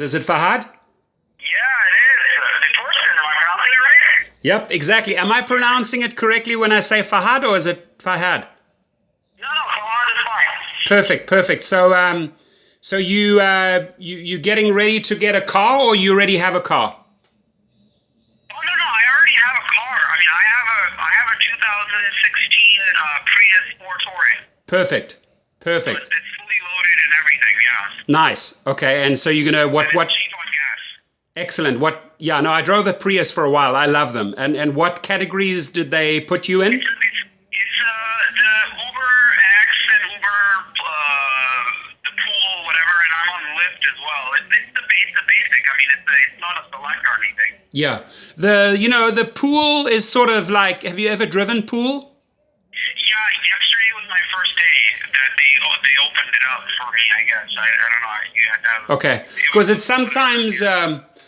Is it Fahad? Yeah, it is. The Torsten, am I pronouncing it right? Yep, exactly. Am I pronouncing it correctly when I say Fahad, or is it Fahad? No, Fahad is fine. Perfect, perfect. So you getting ready to get a car, or you already have a car? Oh no, I already have a car. I mean, I have a 2016 Prius 4 Touring. Perfect, So perfect. it's fully loaded and everything. Yeah. Nice. Okay, and so you're gonna And what? it's cheap on gas. Excellent. What? Yeah, no, I drove a Prius for a while. I love them. And what categories did they put you in? It's the Uber X and Uber the pool whatever, and I'm on Lyft as well. It's the basic. I mean, it's not a select or anything. Yeah. The pool is sort of like. Have you ever driven pool? Yeah, yesterday was my first day that they opened it up for me. I guess I don't know. You had to have. Okay, because it's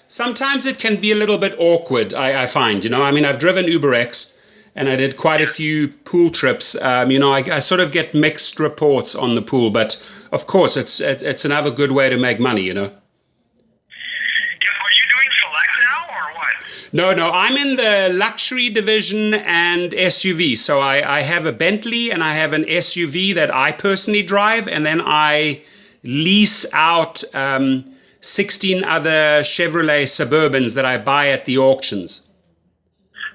sometimes it can be a little bit awkward. I find, I mean, I've driven UberX, and I did quite a few pool trips. I sort of get mixed reports on the pool, but of course, it's another good way to make money. Yeah, are you doing select now or what? No, I'm in the luxury division and SUV. So I have a Bentley and I have an SUV that I personally drive, and then I lease out 16 other Chevrolet Suburbans that I buy at the auctions.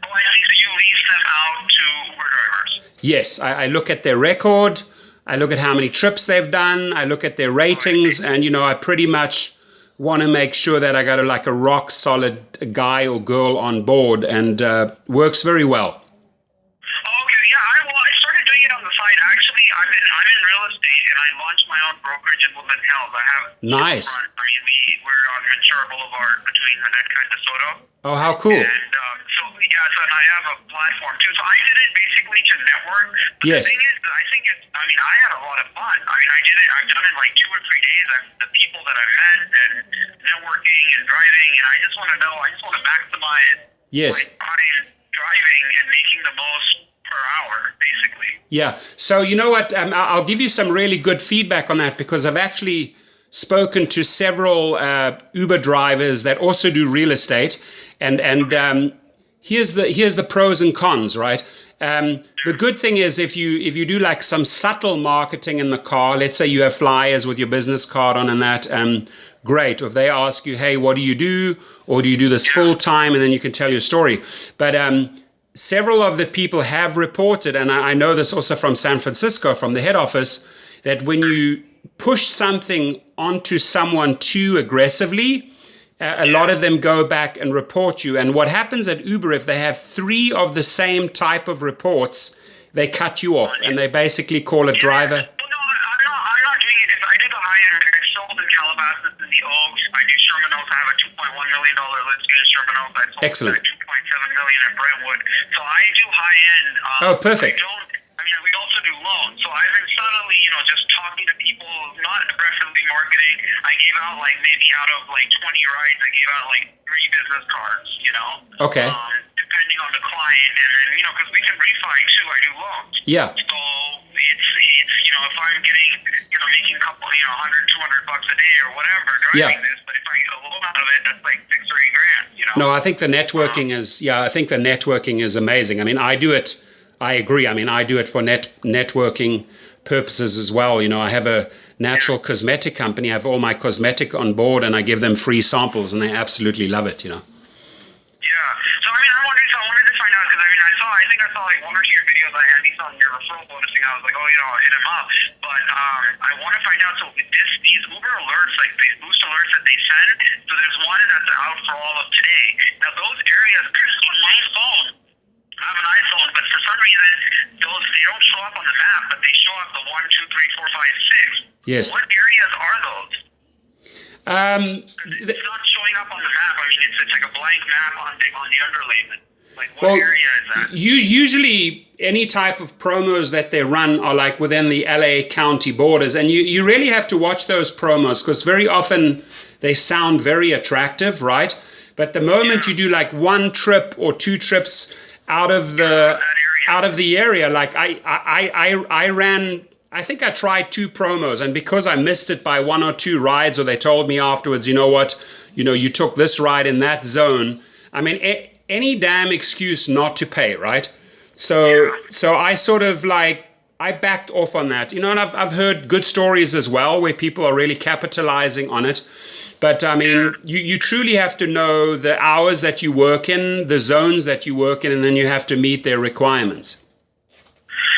Oh, I see. So you lease them out to Uber drivers. Yes, I look at their record, I look at how many trips they've done, I look at their ratings, and I pretty much want to make sure that I got a rock solid guy or girl on board, and works very well. Oh, okay, yeah. I started doing it on the side. Actually, I'm in real estate, and I launched my own brokerage in Woodland Hills. I have Nice. I mean, we're on Ventura Boulevard between Winnetka and DeSoto. Oh, how cool. And and I have a platform too. So I did it basically to network. But Yes. the thing is, I had a lot of fun. I mean, I've done it like 2 or 3 days. The people that I've met and networking and driving, and I just want to maximize Yes. my time driving and making the most per hour, basically. Yeah. So you know what? I'll give you some really good feedback on that, because I've actually spoken to several Uber drivers that also do real estate, and here's the pros and cons, right? The good thing is if you do like some subtle marketing in the car, let's say you have flyers with your business card on and that, great. Or if they ask you, hey, what do you do? Or do you do this full time? And then you can tell your story. But several of the people have reported, and I know this also from San Francisco, from the head office, that when you push something onto someone too aggressively, a lot of them go back and report you. And what happens at Uber, if they have 3 of the same type of reports, they cut you off, and they basically call a driver. Well, no, I'm not doing it. I do the high end. I sold in Calabasas in the Oaks. I do Sherman Oaks. I have a $2.1 million listing in Sherman Oaks. I sold Excellent. at $2.7 million in Brentwood. So I do high end. Oh, perfect. We also do loans. So I've been subtly, just talking to people, not aggressively marketing. I gave out maybe out of 20 rides, I gave out 3 business cards, Okay. Depending on the client. And then, because we can refi too, I do loans. Yeah. So it's if I'm getting, making a couple, 100, 200 bucks a day or whatever driving this, but if I get a loan out of it, that's like 6 or 8 grand, No, I think the networking is amazing. I mean, I agree. I mean, I do it for networking purposes as well. I have a natural cosmetic company. I have all my cosmetic on board, and I give them free samples, and they absolutely love it, Yeah. So, I'm wondering, I wanted to find out, because, I think I saw 1 or 2 of your videos, and these on your referral bonus thing. I was like, I'll hit him up. But I want to find out, so these Uber alerts, these boost alerts that they send, so there's one that's out for all of today. Now, those areas, on my phone, I have an iPhone, but for some reason, they don't show up on the map, but they show up the 1, 2, 3, 4, 5, 6. Yes. What areas are those? Th- It's not showing up on the map. It's like a blank map on the underlayment. What Well, area is that? usually any type of promos that they run are within the LA County borders, and you really have to watch those promos, because very often they sound very attractive, right? But the moment you do 1 trip or 2 trips out of the area, I ran I think I tried 2 promos, and because I missed it by 1 or 2 rides, or they told me afterwards, you know what, you took this ride in that zone. I mean, any damn excuse not to pay, right? So I sort of like, I backed off on that, and I've heard good stories as well where people are really capitalizing on it. But I mean, you truly have to know the hours that you work in, the zones that you work in, and then you have to meet their requirements.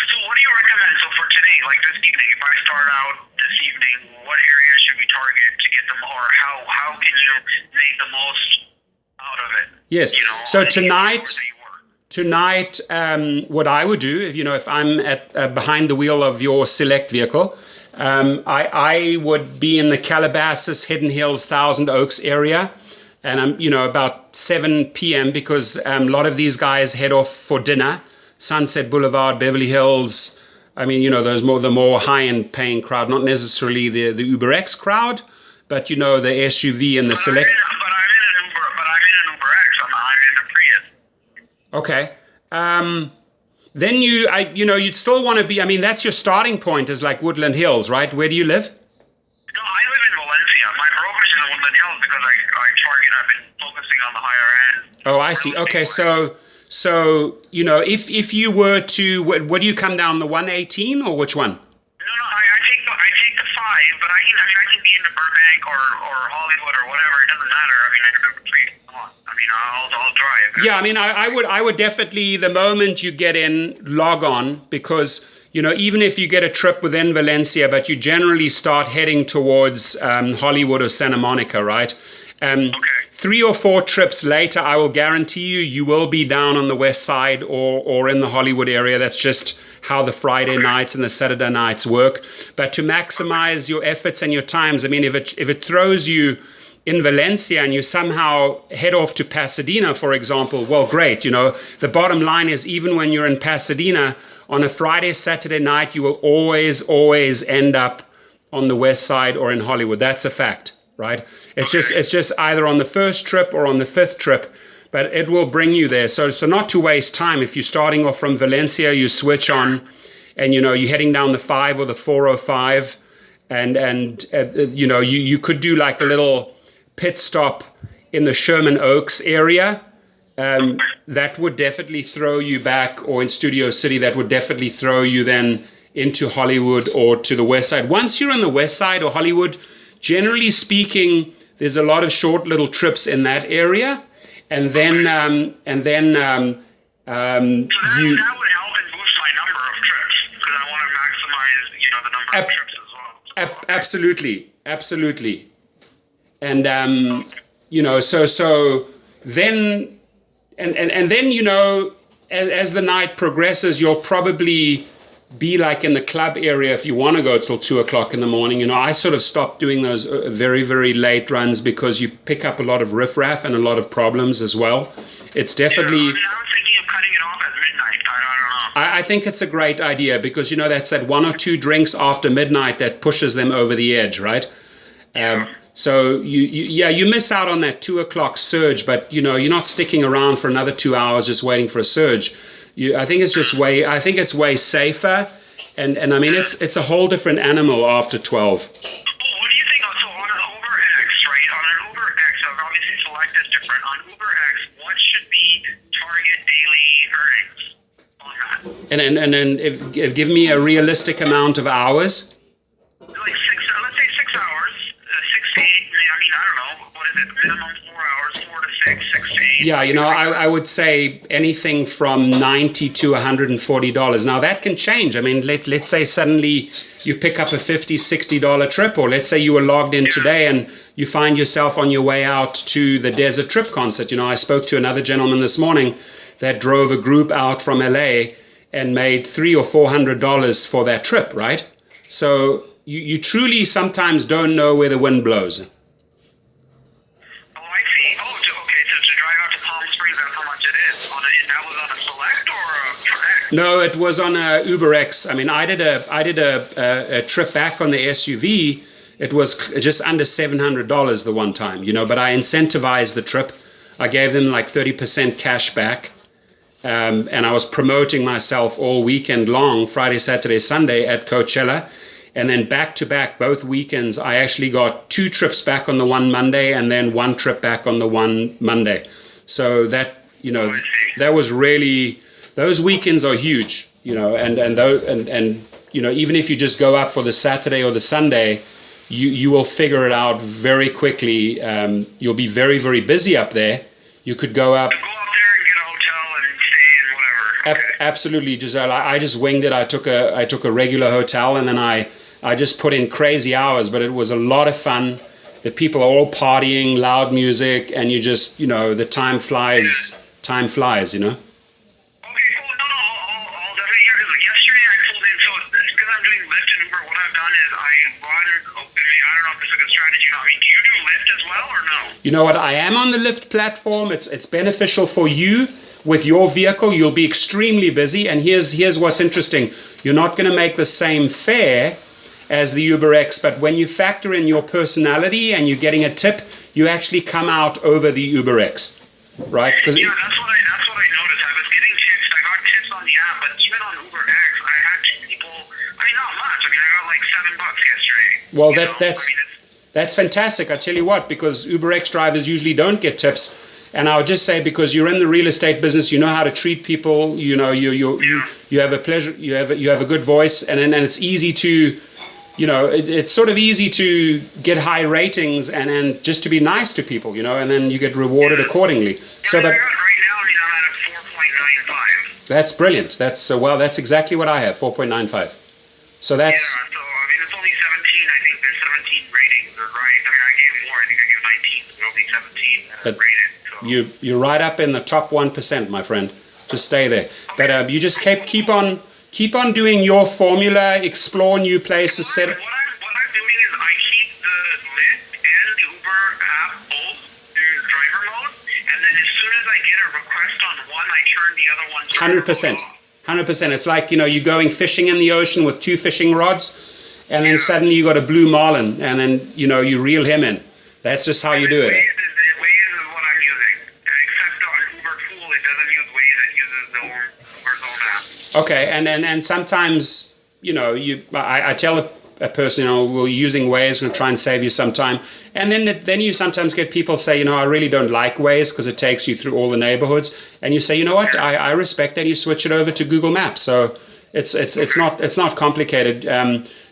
So what do you recommend? So for today, like this evening, if I start out this evening, what areas should we target to get them, or how can you make the most out of it? Yes. So Tonight, what I would do, if I'm at behind the wheel of your select vehicle, I would be in the Calabasas, Hidden Hills, Thousand Oaks area, and I'm, about 7 p.m. because a lot of these guys head off for dinner. Sunset Boulevard, Beverly Hills. I mean, the more high-end paying crowd, not necessarily the Uber X crowd, but the SUV and the select. Okay. Then you'd still want to be, I mean, that's your starting point is like Woodland Hills, right? Where do you live? No, I live in Valencia. My brokerage is in Woodland Hills because I've been focusing on the higher end. Oh, I see. Okay. So, if you were to, what do you come down, the 118 or which one? No, I take the 5, but I can be in the Burbank or Hollywood or whatever. It doesn't matter. I mean, I can I'll drive. Yeah, I mean, I would definitely, the moment you get in, log on, because, even if you get a trip within Valencia, but you generally start heading towards Hollywood or Santa Monica, right? Okay. 3 or 4 trips later, I will guarantee you will be down on the west side or in the Hollywood area. That's just how the Friday nights and the Saturday nights work. But to maximize your efforts and your times, I mean, if it throws you in Valencia and you somehow head off to Pasadena, for example, well, great. The bottom line is, even when you're in Pasadena on a Friday, Saturday night, you will always end up on the west side or in Hollywood. That's a fact, right? It's just either on the first trip or on the 5th trip, but it will bring you there. So not to waste time. If you're starting off from Valencia, you switch on and, you're heading down the 5 or the 405 and you could do like a little pit stop in the Sherman Oaks area. That would definitely throw you back, or in Studio City, that would definitely throw you then into Hollywood or to the west side. Once you're on the west side or Hollywood, generally speaking, there's a lot of short little trips in that area. And then that would help and boost my number of trips, because I want to maximize, the number of trips as well. Absolutely. And, so then, and then, as the night progresses, you'll probably be like in the club area if you want to go till 2 o'clock in the morning. I sort of stopped doing those very, very late runs because you pick up a lot of riffraff and a lot of problems as well. It's definitely. I was thinking of cutting it off at midnight. I don't know. I think it's a great idea because, that's that 1 or 2 drinks after midnight that pushes them over the edge, right? So you miss out on that 2 o'clock surge, but you're not sticking around for another 2 hours just waiting for a surge. I think it's way safer, and I mean it's a whole different animal after 12. What do you think? So on an Uber X, right? On an Uber X, obviously Select is different. On Uber X, what should be target daily earnings on that? And then if give me a realistic amount of hours. Minimum 4 hours, 4 to 6, 6 to 8. Yeah, I would say anything from $90 to $140. Now that can change. I mean, let's say suddenly you pick up a $50, $60 trip, or let's say you were logged in today and you find yourself on your way out to the Desert Trip concert. I spoke to another gentleman this morning that drove a group out from LA and made $300 or $400 for that trip, right? So you truly sometimes don't know where the wind blows. No, it was on a Uber X. I mean, I did a trip back on the SUV. It was just under $700 the one time, but I incentivized the trip. I gave them like 30% cash back, and I was promoting myself all weekend long, Friday, Saturday, Sunday at Coachella. And then back to back, both weekends, I actually got 2 trips back on the one Monday and then 1 trip back on the one Monday. So that, that was really, those weekends are huge, and even if you just go up for the Saturday or the Sunday, you will figure it out very quickly. You'll be very, very busy up there. You could go up. Go up there and get a hotel and stay in whatever. Okay. Absolutely, Giselle. I just winged it. I took a regular hotel, and then I just put in crazy hours, but it was a lot of fun. The people are all partying, loud music, and you just, the time flies. Time flies, Okay, cool. No, I'll definitely hear, because yesterday I pulled in, so because I'm doing Lyft and Uber, what I've done is I don't know if this is a good strategy or not. I mean, do you do Lyft as well, or no? You know what? I am on the Lyft platform. It's beneficial for you. With your vehicle, you'll be extremely busy, and here's what's interesting. You're not going to make the same fare as the UberX, but when you factor in your personality and you're getting a tip, you actually come out over the UberX, right? That's what I noticed. I was getting tips. I got tips on the app, but even on UberX, I had people. I mean, not much. I mean, I got like $7 yesterday. Well, that's fantastic. I tell you what, because UberX drivers usually don't get tips. And I would just say, because you're in the real estate business, you know how to treat people. You have a pleasure. You have a good voice, and it's easy to. It's sort of easy to get high ratings and just to be nice to people, and then you get rewarded accordingly. So that right now, I'm at a 4.95. That's brilliant. That's exactly what I have, 4.95. So that's. Yeah, so it's only 17. I think there's 17 ratings, right? I mean, I gave more. I think I gave 19, but only 17 rated. So. You're right up in the top 1%, my friend. Just stay there. Okay. But you just keep on doing your formula, explore new places. What I'm doing is I keep the Lyft and the Uber app both in driver mode, and then as soon as I get a request on one, I turn the other one. 100%. It's like, you're going fishing in the ocean with 2 fishing rods, and then suddenly you got a blue marlin, and then, you reel him in. That's just how you do it. Okay, and sometimes, I tell a person, we're using Waze, going to try and save you some time. And then you sometimes get people say, I really don't like Waze because it takes you through all the neighborhoods. And you say, you know what, I respect that. You switch it over to Google Maps. So it's not complicated.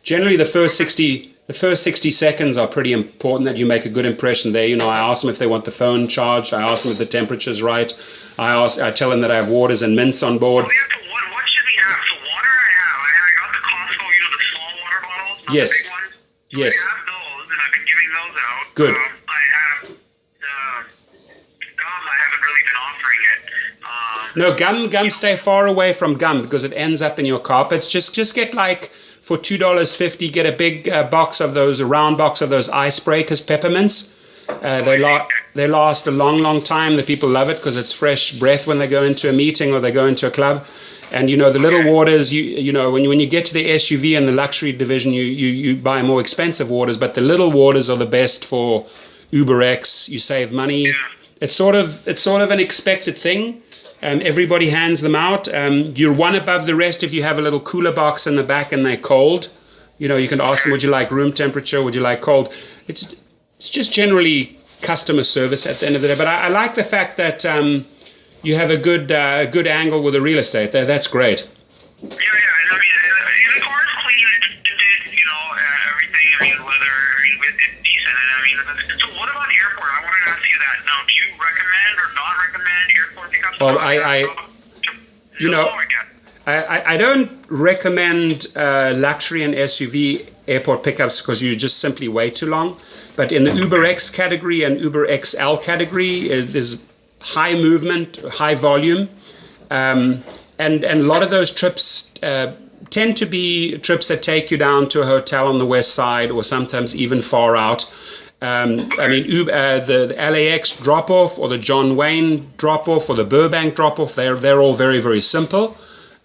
Generally, the first 60 seconds are pretty important, that you make a good impression there. I ask them if they want the phone charged. I ask them if the temperature's right. I tell them that I have waters and mints on board. Yes. The big ones. Yes. I have those, and I've been giving those out. Good. I have gum. I haven't really been offering it. No, gum. Stay far away from gum because it ends up in your carpets. Just get like for $2.50, get a big a round box of those icebreakers peppermints. They last a long time. The people love it because it's fresh breath when they go into a meeting or they go into a club. And the little waters, when you get to the SUV and the luxury division, you buy more expensive waters, but the little waters are the best for UberX. You save money. Yeah. It's sort of an expected thing. Everybody hands them out. You're one above the rest if you have a little cooler box in the back and they're cold. You can ask them, would you like room temperature? Would you like cold? It's just generally customer service at the end of the day. But I like the fact that you have a good angle with the real estate. That's great. Yeah. And I mean, the car's clean, everything. I mean, leather. I mean, it's decent. And so what about airport? I wanted to ask you that. Now, do you recommend or not recommend airport pickups? Well, I don't recommend luxury and SUV airport pickups because you just simply wait too long. But in the UberX category and Uber XL category, there's high movement, high volume, and a lot of those trips tend to be trips that take you down to a hotel on the west side or sometimes even far out. The LAX drop-off or the John Wayne drop-off or the Burbank drop-off, they're all very, very simple.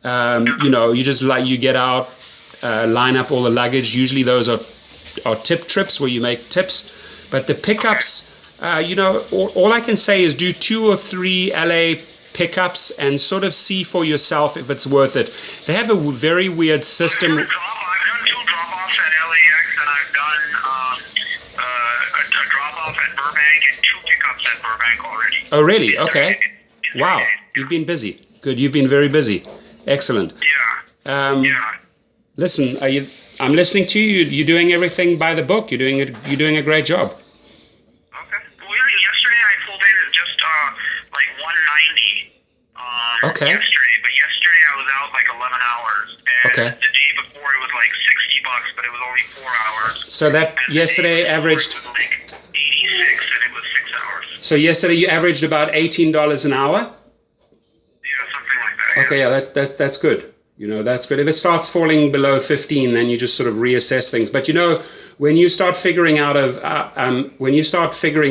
You get out, line up all the luggage. Usually those are tip trips where you make tips. But the pickups, all I can say is do 2 or 3 LA pickups and sort of see for yourself if it's worth it. They have a very weird system. I've done 2 drop-offs at LAX, and I've done a drop-off at Burbank and 2 pickups at Burbank already. Oh, really? Okay. Wow. You've been busy. Good. You've been very busy. Excellent. Yeah. Listen, I'm listening to you. You're doing everything by the book. You're doing a great job. Okay. Well, yesterday I pulled in just like 190. Okay. Yesterday I was out like 11 hours. And Okay. the day before it was like $60, but it was only 4 hours. So that And yesterday the day before averaged. it was like 86, and it was 6 hours. So yesterday you averaged about $18 an hour. Yeah, something like that. Okay, yeah, that's good. That's good. If it starts falling below 15, then you just sort of reassess things. But when you start figuring it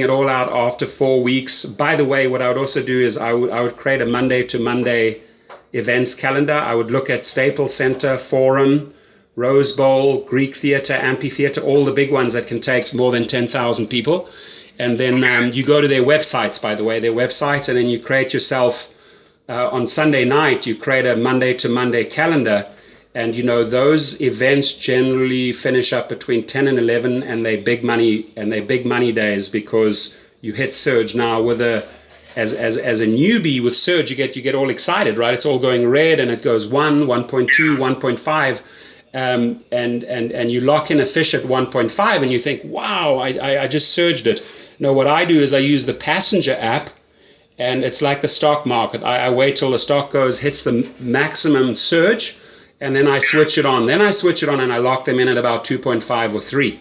all out after 4 weeks. By the way, what I would also do is I would create a Monday to Monday events calendar. I would look at Staples Center, Forum, Rose Bowl, Greek Theater, Amphitheater, all the big ones that can take more than 10,000 people. And then you go to their websites, by the way, and then you create yourself. On Sunday night, you create a Monday to Monday calendar, and those events generally finish up between 10 and 11, and they big money days because you hit surge. Now with as a newbie with surge, you get all excited, right? It's all going red, and it goes 1, 1.2, 1.5, and you lock in a fish at 1.5, and you think, wow, I just surged it. No, what I do is I use the passenger app. And it's like the stock market. I wait till the stock hits the maximum surge, and then I switch it on. And I lock them in at about 2.5 or 3.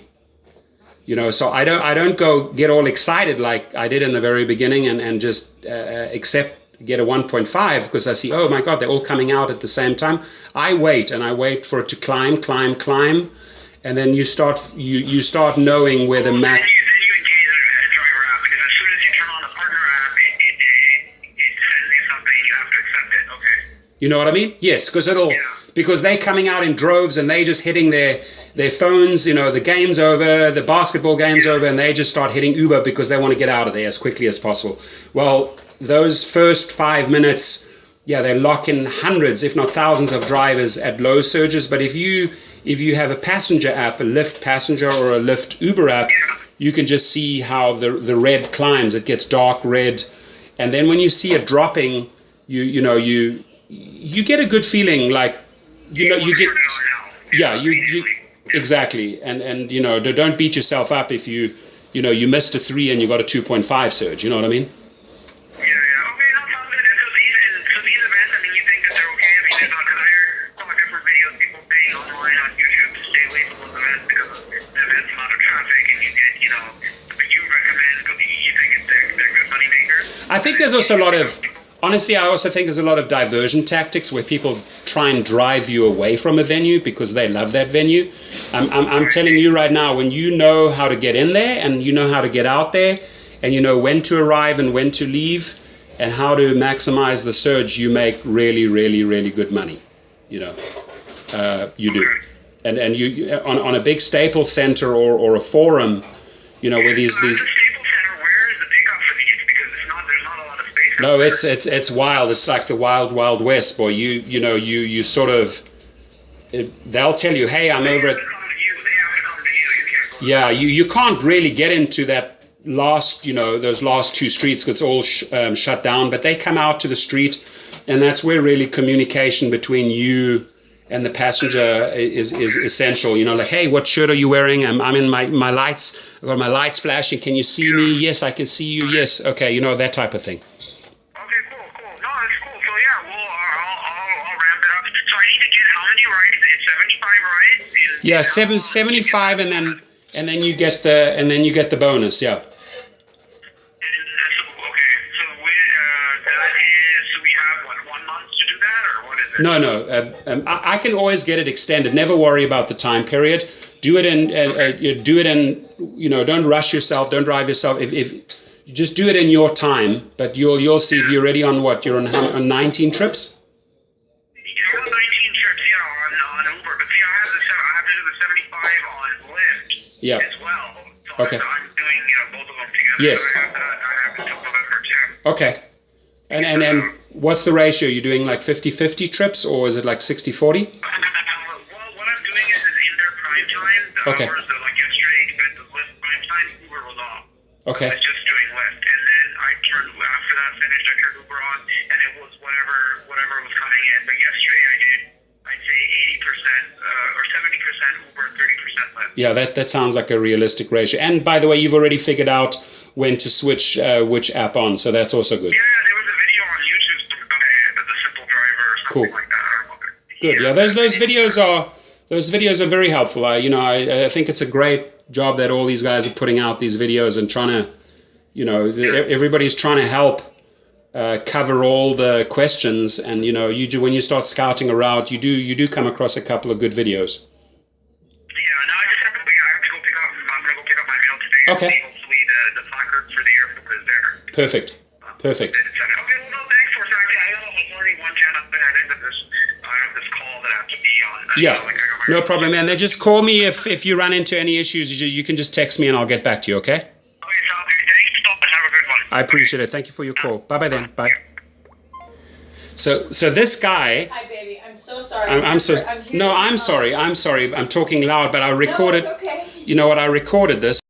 So I don't go get all excited like I did in the very beginning and just get a 1.5 because I see, oh my God, they're all coming out at the same time. I wait for it to climb, and then you start knowing where the max. You know what I mean? Yes, because they're coming out in droves and they just hitting their phones. The game's over, the basketball game's over, and they just start hitting Uber because they want to get out of there as quickly as possible. Well, those first 5 minutes, they lock in hundreds, if not thousands, of drivers at low surges. But if you have a passenger app, a Lyft passenger or a Lyft Uber app, you can just see how the red climbs. It gets dark red, and then when you see it dropping, you get a good feeling, like you exactly, and don't beat yourself up if you missed a 3 and you got a 2.5 surge. You know what I mean? Okay, that sounds good. So these events, you think that they're okay? Because I heard some different videos, people saying online on YouTube to stay away from those events because of the events, amount of traffic, and you get, but you recommend because you think they're good money makers. I think there's also a lot of. Honestly, I also think there's a lot of diversion tactics where people try and drive you away from a venue because they love that venue. I'm telling you right now, when you know how to get in there and you know how to get out there and you know when to arrive and when to leave and how to maximize the surge, you make really, really, really good money. You do. And you on a big Staples Center or a Forum, where these. No, it's wild. It's like the wild west, boy. You sort of. They'll tell you, hey, I'm over at. Yeah, you can't really get into that last, those last 2 streets because it's all shut down. But they come out to the street, and that's where really communication between you and the passenger is essential. Like, hey, what shirt are you wearing? I'm in my lights. I've got my lights flashing. Can you see me? Yes, I can see you. Yes, okay, that type of thing. Yeah, 75, and then you get the bonus. Yeah. Okay, so we have 1 month to do that, or what is it? No. I can always get it extended. Never worry about the time period. Do it in. Don't rush yourself. Don't drive yourself. If you just do it in your time, but you'll see if you're ready on what you're on 19 trips. Yeah. As well. So okay. I'm doing both of them together. Yes. I have the two of them for 10. Okay. And then What's the ratio? You're doing like 50-50 trips, or is it like 60-40? Well, what I'm doing is in their prime time, the Okay. hours that like yesterday, the Lyft prime time, Uber was off. Okay. I was just doing Lyft, and then I turned after that finished. I turned Uber on, and it was whatever was coming in. But yesterday I did, I'd say 80% or 70% Uber, 30% Lyft. Yeah, that sounds like a realistic ratio. And by the way, you've already figured out when to switch which app on, so that's also good. Yeah, there was a video on YouTube of the Simple Driver or something Cool. like that. I don't know. Good. Yeah, those videos are very helpful. I think it's a great job that all these guys are putting out these videos and trying to, everybody's trying to help cover all the questions. And when you start scouting a route, you do come across a couple of good videos. Yeah, no, I just have to wait. I have to go pick up. I'm gonna go pick up my mail today. Okay. Hopefully the placard for the airport is there. Perfect. Okay, well, no, thanks for that. I know I'm already 1:10 up there at the end of this. I have this call that I have to be on. Yeah, no problem, man. Then just call me if you run into any issues. You can just text me and I'll get back to you, okay? Okay, sounds good. Thanks so much. Have a good one. I appreciate it. Thank you for your call. Bye-bye then. Bye. So this guy... Hi, baby. I'm so sorry. I'm sorry. I'm talking loud, but I recorded... No, it's okay. You know what? I recorded this.